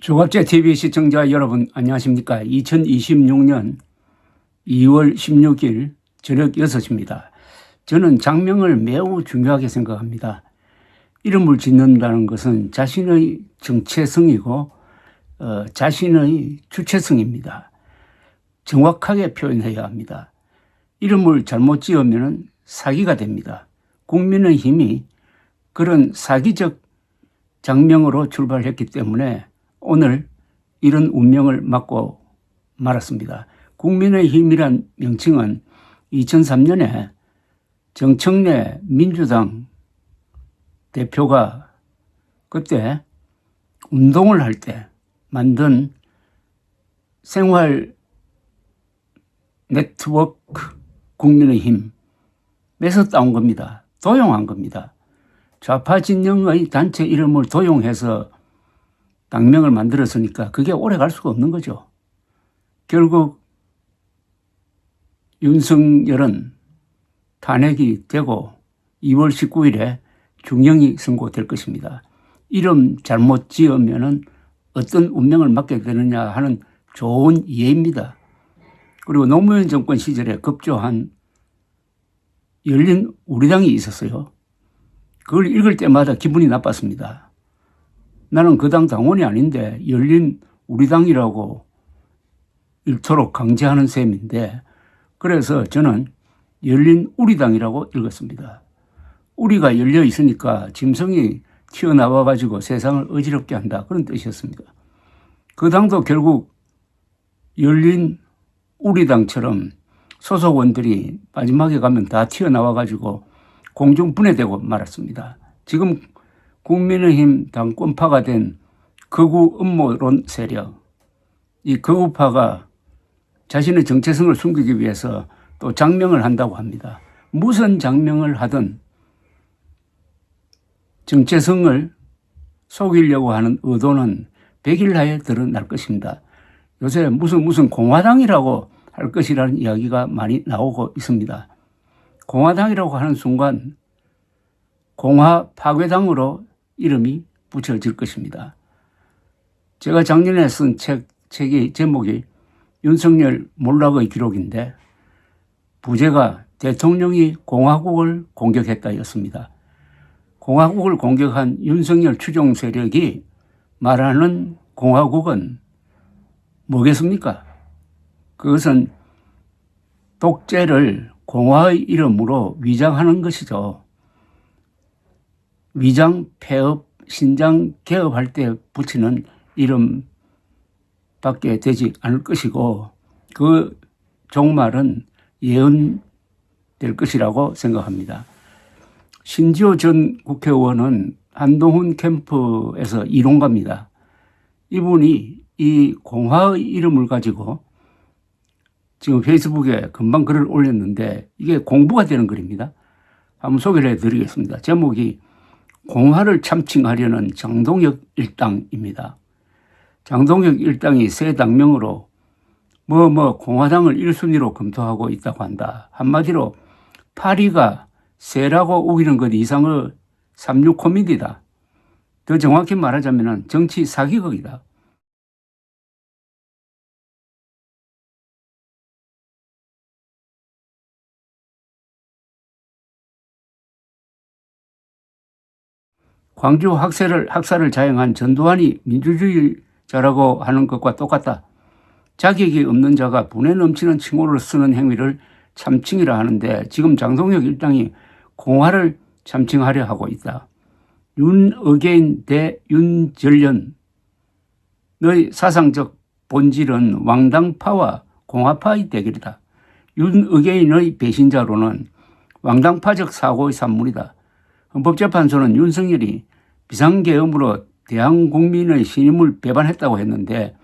종합제TV 시청자 여러분 안녕하십니까. 2026년 2월 16일 저녁 6시입니다. 저는 장명을 매우 중요하게 생각합니다. 이름을 짓는다는 것은 자신의 정체성이고 자신의 주체성입니다. 정확하게 표현해야 합니다. 이름을 잘못 지으면 사기가 됩니다. 국민의힘이 그런 사기적 장명으로 출발했기 때문에 오늘 이런 운명을 맞고 말았습니다. 국민의힘이란 명칭은 2003년에 정청래 민주당 대표가 그때 운동을 할 때 만든 생활 네트워크 국민의힘에서 따온 겁니다. 도용한 겁니다. 좌파 진영의 단체 이름을 도용해서 당명을 만들었으니까 그게 오래 갈 수가 없는 거죠. 결국 윤석열은 탄핵이 되고 2월 19일에 중형이 선고될 것입니다. 이름 잘못 지으면 어떤 운명을 맞게 되느냐 하는 좋은 예입니다. 그리고 노무현 정권 시절에 급조한 열린 우리당이 있었어요. 그걸 읽을 때마다 기분이 나빴습니다. 나는 그 당 당원이 아닌데 열린 우리당이라고 읽도록 강제하는 셈인데, 그래서 저는 열린 우리당이라고 읽었습니다. 우리가 열려 있으니까 짐승이 튀어나와 가지고 세상을 어지럽게 한다, 그런 뜻이었습니다. 그 당도 결국 열린 우리당처럼 소속원들이 마지막에 가면 다 튀어나와 가지고 공중분해되고 말았습니다. 지금 국민의힘 당권파가 된 극우 음모론 세력, 이 극우파가 자신의 정체성을 숨기기 위해서 또 장명을 한다고 합니다. 무슨 장명을 하든 정체성을 속이려고 하는 의도는 백일하에 드러날 것입니다. 요새 무슨 공화당이라고 할 것이라는 이야기가 많이 나오고 있습니다. 공화당이라고 하는 순간 공화 파괴당으로 이름이 붙여질 것입니다. 제가 작년에 쓴 책의 제목이 윤석열 몰락의 기록인데 부제가 대통령이 공화국을 공격했다였습니다. 공화국을 공격한 윤석열 추종 세력이 말하는 공화국은 뭐겠습니까? 그것은 독재를 공화의 이름으로 위장하는 것이죠. 위장 폐업, 신장 개업할 때 붙이는 이름밖에 되지 않을 것이고 그 종말은 예언될 것이라고 생각합니다. 신지호 전 국회의원은 한동훈 캠프에서 이론가입니다. 이분이 이 공화의 이름을 가지고 지금 페이스북에 금방 글을 올렸는데 이게 공부가 되는 글입니다. 한번 소개를 해드리겠습니다. 제목이 공화를 참칭하려는 장동혁 일당입니다. 장동혁 일당이 새 당명으로 공화당을 1순위로 검토하고 있다고 한다. 한마디로 파리가 새라고 우기는 것 이상의 삼류 코미디다. 더 정확히 말하자면 정치 사기극이다. 광주 학살을 자행한 전두환이 민주주의자라고 하는 것과 똑같다. 자격이 없는 자가 분에 넘치는 칭호를 쓰는 행위를 참칭이라 하는데 지금 장동혁 일당이 공화를 참칭하려 하고 있다. 윤어게인 대 윤전련의 사상적 본질은 왕당파와 공화파의 대결이다. 윤어게인의 배신자로는 왕당파적 사고의 산물이다. 헌법재판소는 윤석열이 비상계엄으로 대한국민의 신임을 배반했다고 했는데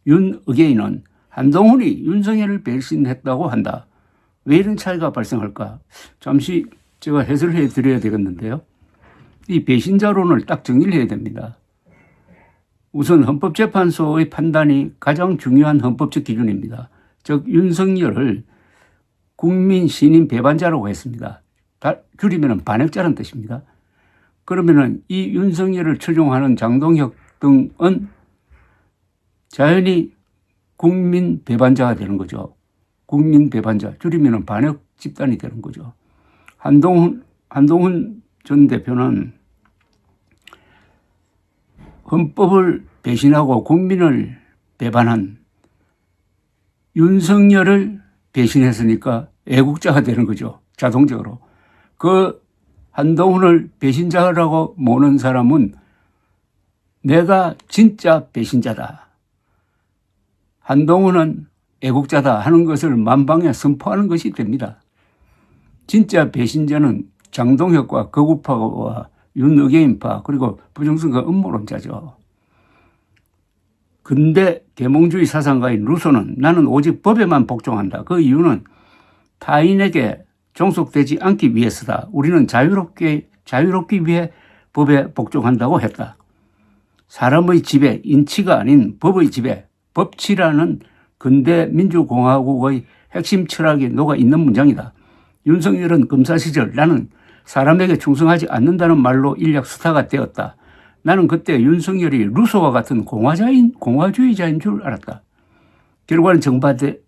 윤어게인은 한동훈이 윤석열을 배신했다고 한다. 왜 이런 차이가 발생할까? 잠시 제가 해설을 해드려야 되겠는데요. 이 배신자론을 딱 정리를 해야 됩니다. 우선 헌법재판소의 판단이 가장 중요한 헌법적 기준입니다. 즉 윤석열을 국민 신임 배반자라고 했습니다. 줄이면 반역자라는 뜻입니다. 그러면은 이 윤석열을 추종하는 장동혁 등은 자연히 국민 배반자가 되는 거죠. 국민 배반자, 줄이면 반역 집단이 되는 거죠. 한동훈 전 대표는 헌법을 배신하고 국민을 배반한 윤석열을 배신했으니까 애국자가 되는 거죠. 자동적으로. 그 한동훈을 배신자라고 모는 사람은 내가 진짜 배신자다, 한동훈은 애국자다 하는 것을 만방에 선포하는 것이 됩니다. 진짜 배신자는 장동혁과 거구파와 윤의개인파 그리고 부정선거 음모론자죠. 근대 계몽주의 사상가인 루소는 나는 오직 법에만 복종한다. 그 이유는 타인에게 종속되지 않기 위해서다. 우리는 자유롭기 위해 법에 복종한다고 했다. 사람의 지배, 인치가 아닌 법의 지배, 법치라는 근대 민주공화국의 핵심 철학이 녹아 있는 문장이다. 윤석열은 검사 시절 나는 사람에게 충성하지 않는다는 말로 인력 스타가 되었다. 나는 그때 윤석열이 루소와 같은 공화주의자인 줄 알았다. 결과는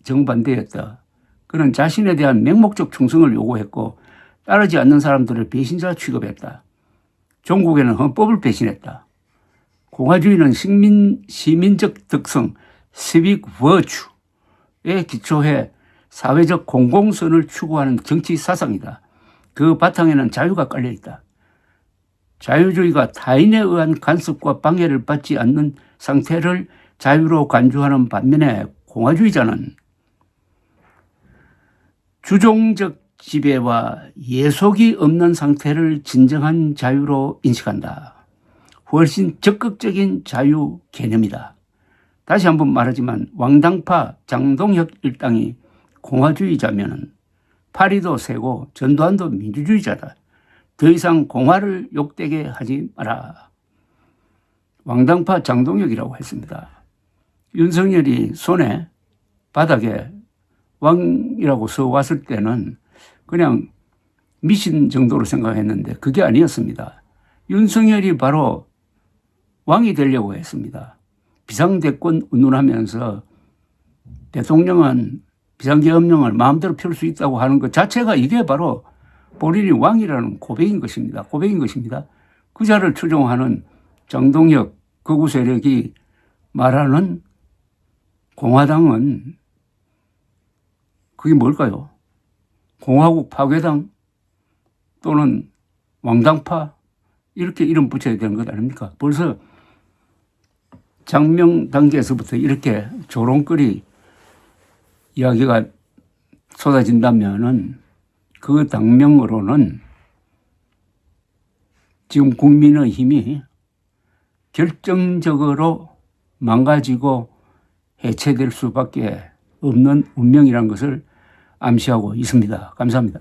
정반대였다. 그는 자신에 대한 맹목적 충성을 요구했고 따르지 않는 사람들을 배신자 취급했다. 종국에는 헌법을 배신했다. 공화주의는 시민적 덕성, civic virtue에 기초해 사회적 공공선을 추구하는 정치 사상이다. 그 바탕에는 자유가 깔려있다. 자유주의가 타인에 의한 간섭과 방해를 받지 않는 상태를 자유로 간주하는 반면에 공화주의자는 주종적 지배와 예속이 없는 상태를 진정한 자유로 인식한다. 훨씬 적극적인 자유 개념이다. 다시 한번 말하지만 왕당파 장동혁 일당이 공화주의자면 파리도 세고 전두환도 민주주의자다. 더 이상 공화를 욕되게 하지 마라. 왕당파 장동혁이라고 했습니다. 윤석열이 손에 바닥에 왕이라고 써왔을 때는 그냥 미신 정도로 생각했는데 그게 아니었습니다. 윤석열이 바로 왕이 되려고 했습니다. 비상대권 운운하면서 대통령은 비상계엄령을 마음대로 펼 수 있다고 하는 것 자체가 이게 바로 본인이 왕이라는 고백인 것입니다. 그 자를 추종하는 장동혁 극우 세력이 말하는 공화당은 그게 뭘까요? 공화국 파괴당 또는 왕당파 이렇게 이름 붙여야 되는 것 아닙니까? 벌써 장명 단계에서부터 이렇게 조롱거리 이야기가 쏟아진다면은 그 당명으로는 지금 국민의 힘이 결정적으로 망가지고 해체될 수밖에 없는 운명이라는 것을 암시하고 있습니다. 감사합니다.